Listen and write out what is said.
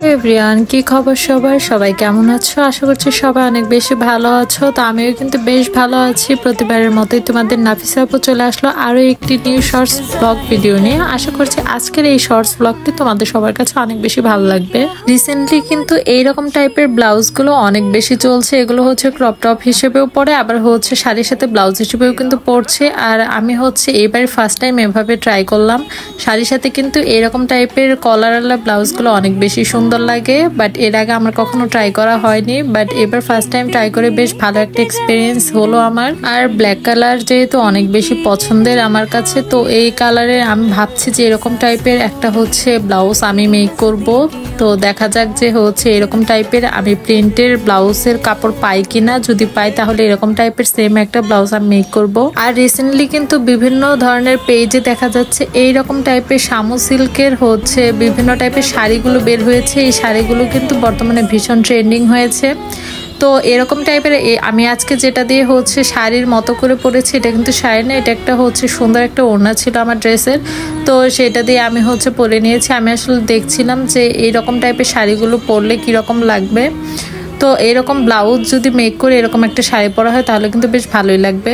Everyone, কি খবর সবার? সবাই কেমন আছো? আশা করছি সবাই অনেক বেশি ভালো আছো। তো আমিও কিন্তু বেশ ভালো আছি। প্রতিবারের মতোই তোমাদের নাফিসা আপু চলে আসলো আরো একটি নিউ শর্টস ব্লগ ভিডিও নিয়ে। আশা করছি আজকের এই শর্টস ব্লগটি তোমাদের সবার কাছে অনেক বেশি ভালো লাগবে। রিসেন্টলি কিন্তু এইরকম টাইপের ব্লাউজগুলো অনেক বেশি চলছে। এগুলো হচ্ছে ক্রপ টপ হিসেবেও পরে, আবার হচ্ছে শাড়ির সাথে ব্লাউজ হিসেবেও কিন্তু পড়ছে। আর আমি হচ্ছে এইবার ফার্স্ট টাইম এভাবে ট্রাই করলাম। শাড়ির সাথে কিন্তু এরকম টাইপের কলারওয়ালা ব্লাউজগুলো অনেক বেশি সুন্দর লাগে, বাট এর আগে আমার কখনো ট্রাই করা হয়নি। বাট এবার ফার্স্ট টাইম ট্রাই করে বেশ ভালো একটা এক্সপিরিয়েন্স হলো আমার। আর ব্ল্যাক কালার যেহেতু অনেক বেশি পছন্দের আমার কাছে, তো এই কালারে আমি ভাবছি যে এরকম টাইপের একটা হচ্ছে ব্লাউজ আমি মেক করব। তো দেখা যাক যে হচ্ছে এরকম টাইপের আমি প্রিন্টের ব্লাউজের কাপড় পাই কিনা। যদি পাই তাহলে এরকম টাইপের সেম একটা ব্লাউজ আমি মেক করব। আর রিসেন্টলি কিন্তু বিভিন্ন ধরনের পেজে দেখা যাচ্ছে এইরকম টাইপের শামু সিল্কের হচ্ছে বিভিন্ন টাইপের শাড়িগুলো বের হয়েছে। এই শাড়িগুলো কিন্তু বর্তমানে ভীষণ ট্রেন্ডিং হয়েছে। তো এরকম টাইপের আমি আজকে যেটা দিয়ে হচ্ছে শাড়ির মতো করে পরেছি, এটা কিন্তু শাড়ি না, এটা একটা হচ্ছে সুন্দর একটা ওড়না ছিল আমার ড্রেসের। তো সেটা দিয়ে আমি হচ্ছে পরে নিয়েছি। আমি আসলে দেখছিলাম যে এইরকম টাইপের শাড়িগুলো পরলে কীরকম লাগবে। তো এরকম ব্লাউজ যদি মেক করে এরকম একটা শাড়ি পরা হয় তাহলে কিন্তু বেশ ভালোই লাগবে।